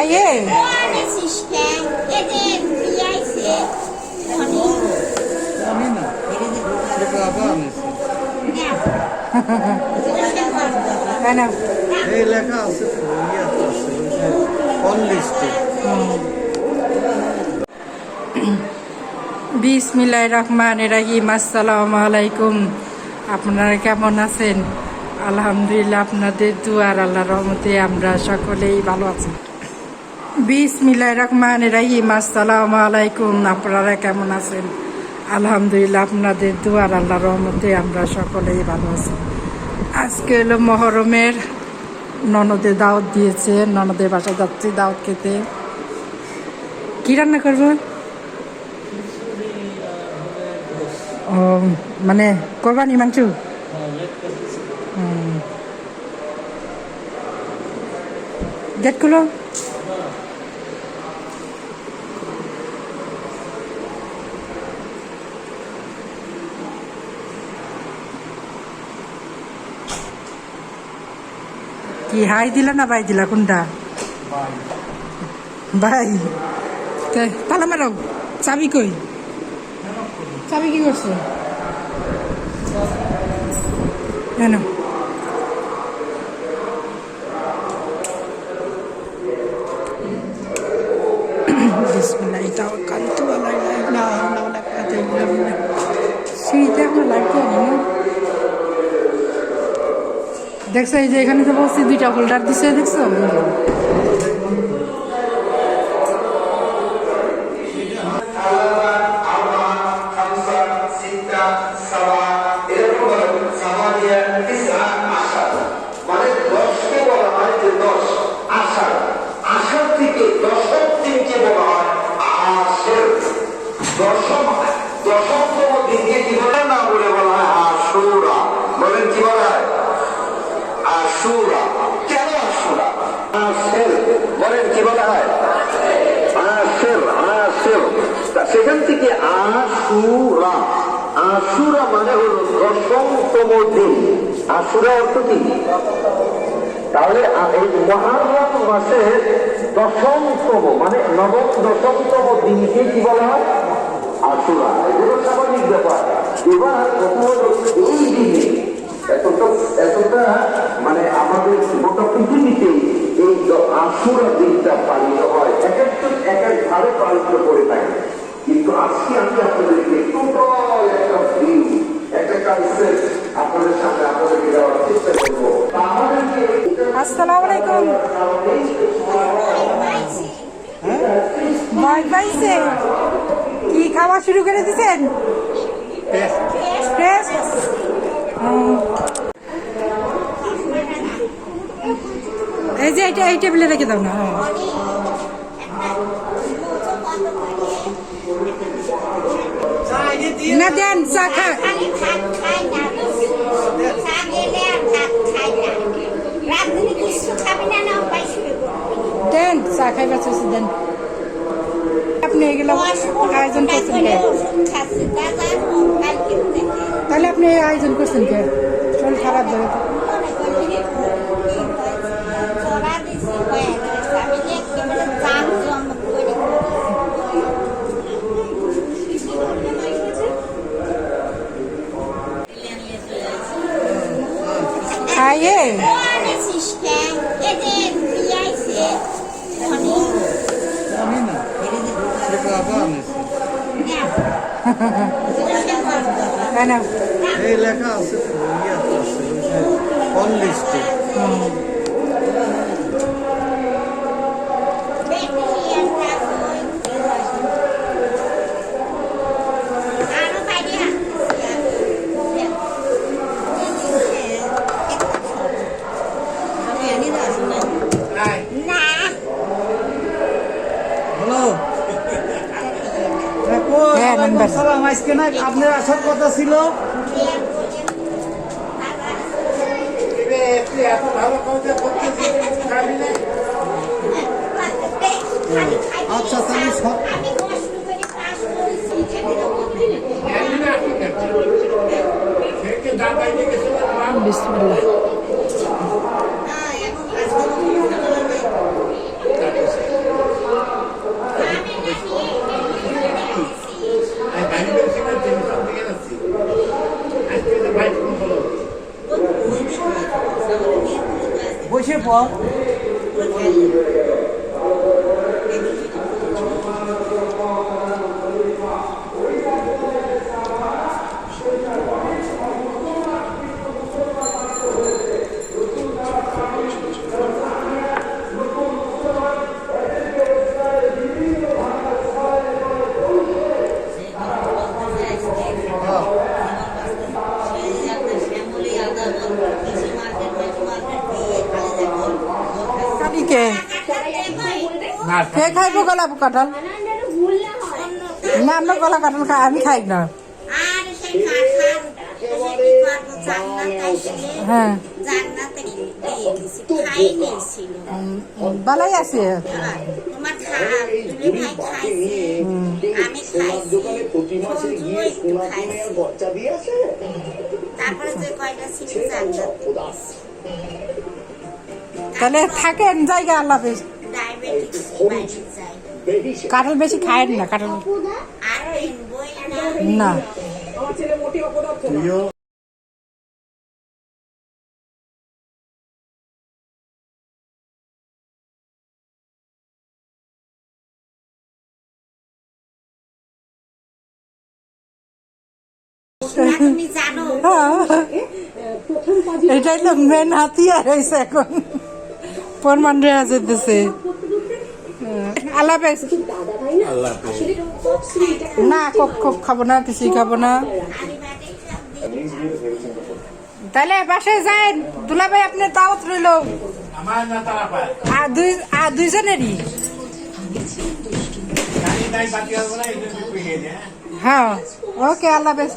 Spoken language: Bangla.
খাইয়ে আমি না সেটা আবার আনেছি এই লেখা আছে তো ইয়াতে আছে অন লিস্টে। বিসমিল্লাহির রহমানির রহিম। আসসালামু আলাইকুম। আপনারা কেমন আছেন? আলহামদুলিল্লাহ, আপনাদের দুয়ার আল্লাহর রহমতে আমরা সকলেই ভালো আছি। বিসমিল্লাহির রহমানির রহিম। আসসালামু আলাইকুম। আপনারা কেমন আছেন? আলহামদুলিল্লাহ, আপনাদের দুয়ার আল্লাহর রহমতে আমরা সকলেই ভালো আছি। আজকে হলো মহরমের, ননদের দাওয়াত দিয়েছে, ননদের বাসায় যাচ্ছি দাওয়াত খেতে। কি রান্না করবো? ও মানে কোরবানি মাংস। গেট খুলো। কি হাই দিলা না বাই দিলা? কোনটা ভাই? তালা মারো। চাবি কই? চাবি কি করছো? কেন? দেখছো এই যে এখানে তো বলছি দুইটা হোল্ডার দিছে, দেখছো? সেখান থেকে আশুরা, আশুরা মানে হল দশমতম দিন। আশুরা অর্থ কি? তাহলে এই মুহররম মাসের দশমতম মানে নবম দশমতম দিনকে কি বলা হয়? আশুরা। এগুলো স্বাভাবিক ব্যাপার। এবার কথা হল এই দিনে এতটা মানে আমাদের গোটা পৃথিবীতে এই আশুরা দিনটা পালিত হয়, এক একজন এক এক ভাবে পালিত করে থাকে। কিন্তু আজকে আমি আপনাদেরকে টোটাল একটা ভিউ, একটা কনসেপ্ট আপনাদের সামনে আপনাদেরকে দেওয়ার চেষ্টা করবো। আসসালামু আলাইকুম। ভয় পাইছে? কি খাওয়া শুরু করে দিচ্ছেন? এই যে এই টেবিলে রেখে দাও না। না দেন চা খা। দেন চা খাইবার চাইছি, দেন। আপনি এগুলো আয়োজন করছেন কে? তাহলে আপনি আয়োজন করছেন কে? শরীর খারাপ যাবে তো। খাইয়ে আমি না সেটা আবার আনেছি এই লেখা আছে তো ইয়াতে আছে অন লিস্টে। আপনার আসার কথা ছিল। আচ্ছা তাহলে সব বিসমিল্লাহ। বসে পর কালিকে কে খাইব গলা কাঁঠাল? না আমরা গলা কাঁঠাল খাই, আমি খাই না। হ্যাঁ বালাই আছে। তাহলে থাকেন জায়গা আল্লাহ হাফেজ। কাঁঠাল বেশি খায় না, কাঁঠাল না। এটাই তো মেন হাতিয়ার হয়েছে এখন, প্রমাণ দেওয়া যেতেছে। আল্লাহ হাফেজ। না কোক খাবো না, কিছুই খাবো না। তাহলে বাসায় যান দুলাভাই, আপনার দাওয়াত রইল আর দুইজনেরই। হ্যাঁ ওকে, আল্লাহ হাফেজ।